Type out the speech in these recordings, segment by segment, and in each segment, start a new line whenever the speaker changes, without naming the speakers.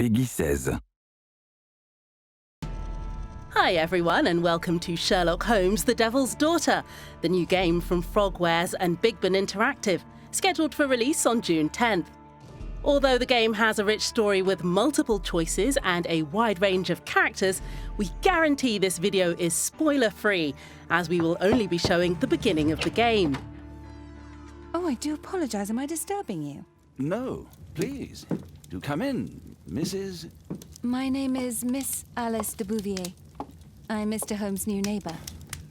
Peggy 16.
Hi everyone and welcome to Sherlock Holmes, The Devil's Daughter, the new game from Frogwares and Big Ben Interactive, scheduled for release on June 10th. Although the game has a rich story with multiple choices and a wide range of characters, we guarantee this video is spoiler-free, as we will only be showing the beginning of the game.
Oh, I do apologise. Am I disturbing you?
No, please. Do come in, Mrs.
My name is Miss Alice de Bouvier. I'm Mr. Holmes' new neighbour.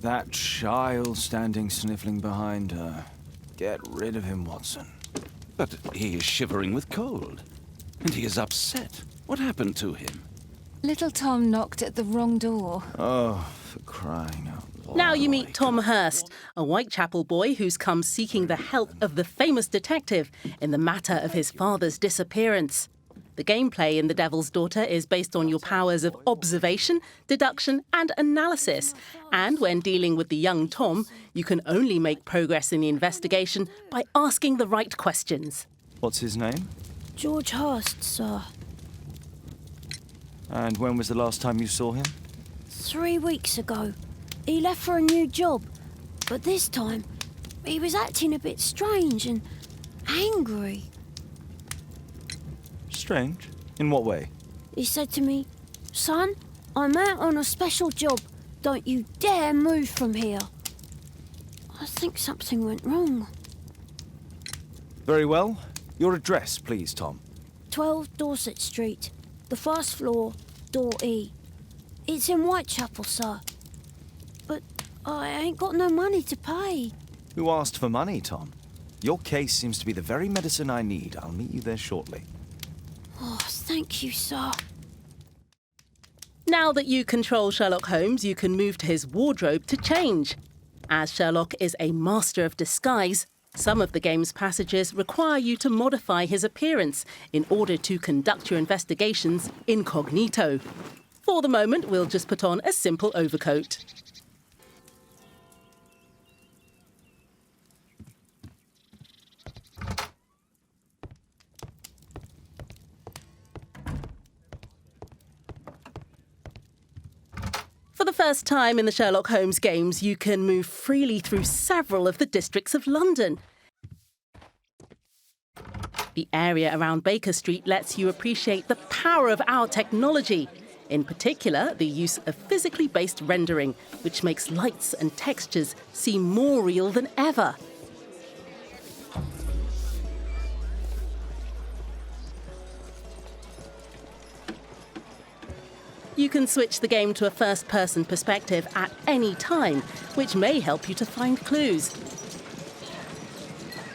That child standing sniffling behind her. Get rid of him, Watson.
But he is shivering with cold. And he is upset. What happened to him?
Little Tom knocked at the wrong door.
Oh, for crying out loud.
Now you meet Tom Hurst, a Whitechapel boy who's come seeking the help of the famous detective in the matter of his father's disappearance. The gameplay in The Devil's Daughter is based on your powers of observation, deduction and analysis. And when dealing with the young Tom, you can only make progress in the investigation by asking the right questions.
What's his name?
George Hurst, sir.
And when was the last time you saw him?
3 weeks ago. He left for a new job, but this time he was acting a bit strange and angry.
Strange? In what way?
He said to me, "Son, I'm out on a special job. Don't you dare move from here." I think something went wrong.
Very well. Your address, please, Tom.
12 Dorset Street, the first floor, door E. It's in Whitechapel, sir. But I ain't got no money to pay.
Who asked for money, Tom? Your case seems to be the very medicine I need. I'll meet you there shortly.
Oh, thank you, sir.
Now that you control Sherlock Holmes, you can move to his wardrobe to change. As Sherlock is a master of disguise, some of the game's passages require you to modify his appearance in order to conduct your investigations incognito. For the moment, we'll just put on a simple overcoat. For the first time in the Sherlock Holmes games, you can move freely through several of the districts of London. The area around Baker Street lets you appreciate the power of our technology. In particular, the use of physically based rendering, which makes lights and textures seem more real than ever. You can switch the game to a first-person perspective at any time, which may help you to find clues.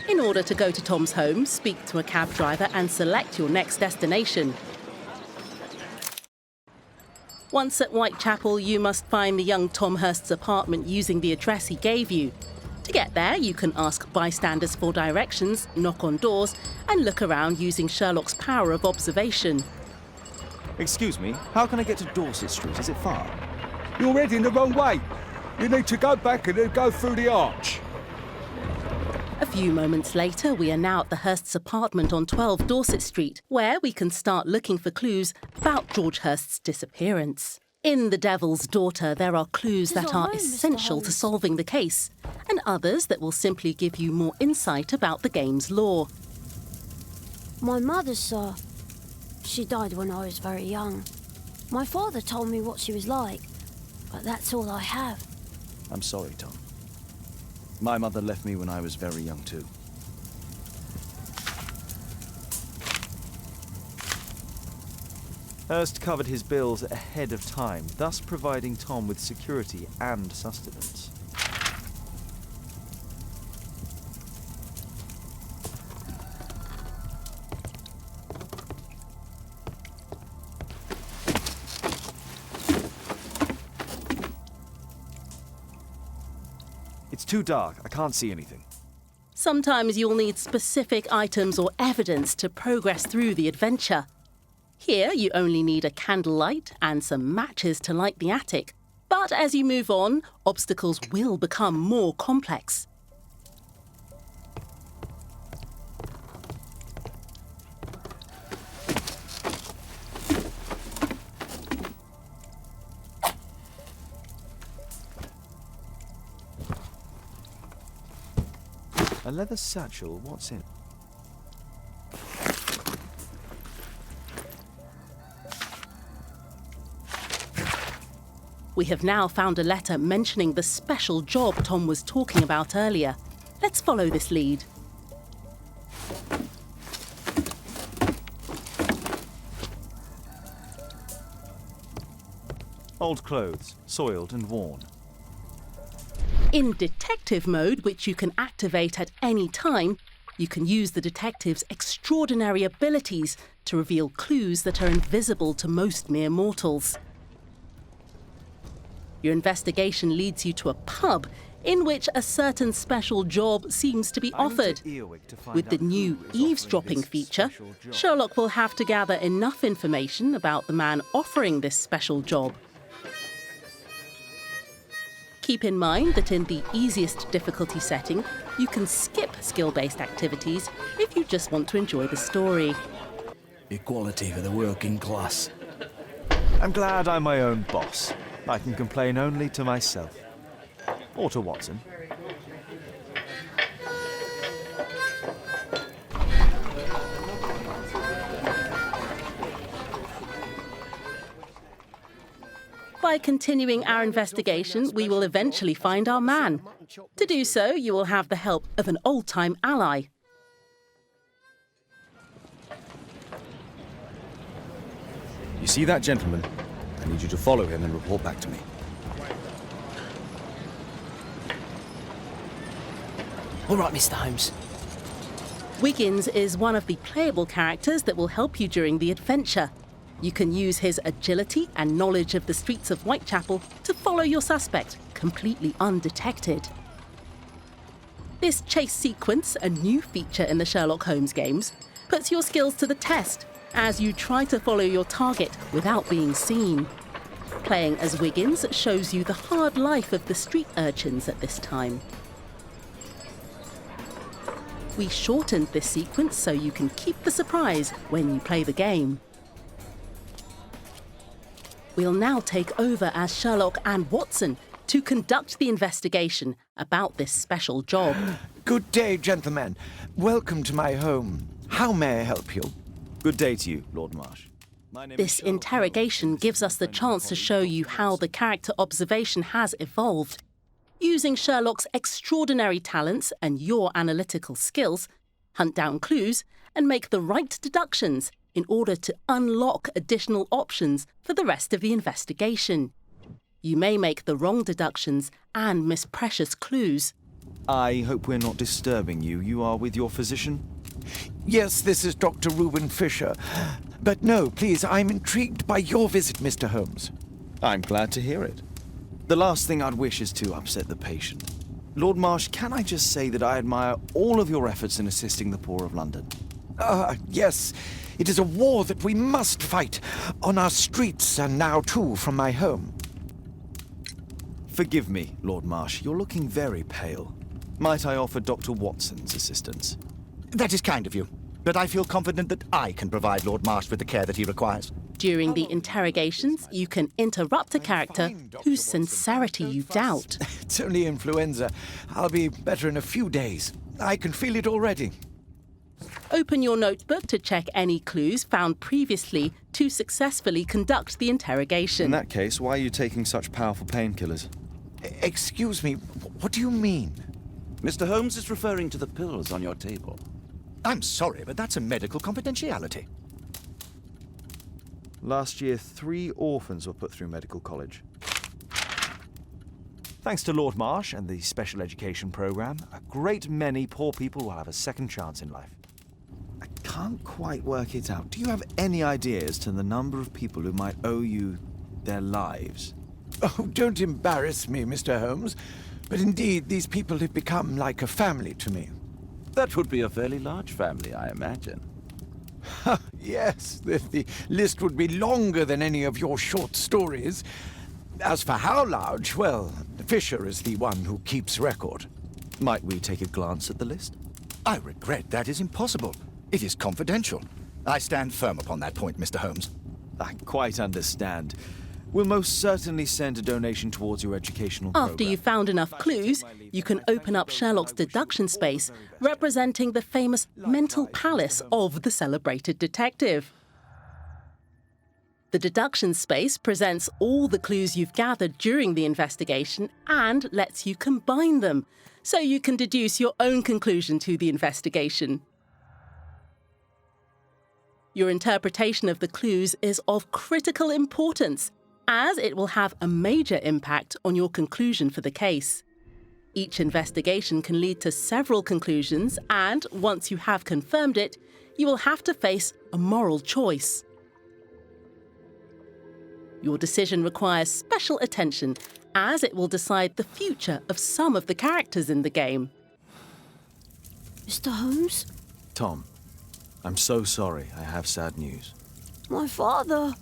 In order to go to Tom's home, speak to a cab driver and select your next destination. Once at Whitechapel, you must find the young Tom Hurst's apartment using the address he gave you. To get there, you can ask bystanders for directions, knock on doors, and look around using Sherlock's power of observation.
Excuse me, how can I get to Dorset Street? Is it far?
You're heading the wrong way. You need to go back and then go through the arch.
A few moments later, we are now at the Hurst's apartment on 12 Dorset Street, where we can start looking for clues about George Hurst's disappearance. In The Devil's Daughter, there are clues that are essential to solving the case, and others that will simply give you more insight about the game's lore.
My mother, sir. She died when I was very young. My father told me what she was like, but that's all I have.
I'm sorry, Tom. My mother left me when I was very young, too. Hurst covered his bills ahead of time, thus providing Tom with security and sustenance. It's too dark. I can't see anything.
Sometimes you'll need specific items or evidence to progress through the adventure. Here, you only need a candlelight and some matches to light the attic. But as you move on, obstacles will become more complex.
A leather satchel, what's in it?
We have now found a letter mentioning the special job Tom was talking about earlier. Let's follow this lead.
Old clothes, soiled and worn.
In detective mode, which you can activate at any time, you can use the detective's extraordinary abilities to reveal clues that are invisible to most mere mortals. Your investigation leads you to a pub in which a certain special job seems to be offered. With the new eavesdropping feature, Sherlock will have to gather enough information about the man offering this special job. Keep in mind that in the easiest difficulty setting, you can skip skill-based activities if you just want to enjoy the story.
Equality for the working class.
I'm glad I'm my own boss. I can complain only to myself. Or to Watson.
By continuing our investigation, we will eventually find our man. To do so, you will have the help of an old-time ally.
You see that gentleman? I need you to follow him and report back to me.
All right, Mr. Holmes.
Wiggins is one of the playable characters that will help you during the adventure. You can use his agility and knowledge of the streets of Whitechapel to follow your suspect, completely undetected. This chase sequence, a new feature in the Sherlock Holmes games, puts your skills to the test as you try to follow your target without being seen. Playing as Wiggins shows you the hard life of the street urchins at this time. We shortened this sequence so you can keep the surprise when you play the game. We'll now take over as Sherlock and Watson to conduct the investigation about this special job.
Good day, gentlemen. Welcome to my home. How may I help you?
Good day to you, Lord Marsh.
This interrogation gives us the chance to show you how the character observation has evolved. Using Sherlock's extraordinary talents and your analytical skills, hunt down clues and make the right deductions in order to unlock additional options for the rest of the investigation. You may make the wrong deductions and miss precious clues.
I hope we're not disturbing you. You are with your physician?
Yes, this is Dr. Reuben Fisher. But no, please, I'm intrigued by your visit, Mr. Holmes.
I'm glad to hear it. The last thing I'd wish is to upset the patient. Lord Marsh, can I just say that I admire all of your efforts in assisting the poor of London?
Yes. It is a war that we must fight, on our streets and now too from my home.
Forgive me, Lord Marsh, you're looking very pale. Might I offer Dr. Watson's assistance?
That is kind of you, but I feel confident that I can provide Lord Marsh with the care that he requires.
During the interrogations, you can interrupt a character whose sincerity you doubt.
It's only influenza. I'll be better in a few days. I can feel it already.
Open your notebook to check any clues found previously to successfully conduct the interrogation.
In that case, why are you taking such powerful painkillers?
Excuse me, what do you mean?
Mr. Holmes is referring to the pills on your table.
I'm sorry, but that's a medical confidentiality.
Last year, 3 orphans were put through medical college. Thanks to Lord Marsh and the special education program, a great many poor people will have a second chance in life. I can't quite work it out. Do you have any idea as to the number of people who might owe you their lives?
Oh, don't embarrass me, Mr. Holmes. But indeed, these people have become like a family to me.
That would be a fairly large family, I imagine.
Yes, the list would be longer than any of your short stories. As for how large, well, Fisher is the one who keeps record.
Might we take a glance at the list?
I regret that is impossible. It is confidential. I stand firm upon that point, Mr. Holmes.
I quite understand. We'll most certainly send a donation towards your educational program.
After you've found enough clues, you can open up Sherlock's deduction space, representing the famous mental palace of the celebrated detective. The deduction space presents all the clues you've gathered during the investigation and lets you combine them, so you can deduce your own conclusion to the investigation. Your interpretation of the clues is of critical importance, as it will have a major impact on your conclusion for the case. Each investigation can lead to several conclusions, and once you have confirmed it, you will have to face a moral choice. Your decision requires special attention, as it will decide the future of some of the characters in the game.
Mr. Holmes?
Tom, I'm so sorry. I have sad news.
My father.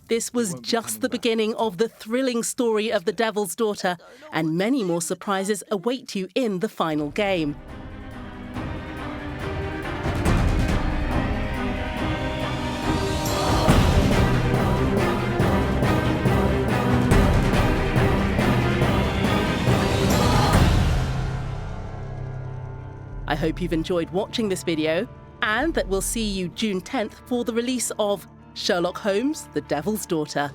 This was just the beginning of the thrilling story of the Devil's Daughter, and many more surprises await you in the final game. I hope you've enjoyed watching this video, and that we'll see you June 10th for the release of Sherlock Holmes, The Devil's Daughter.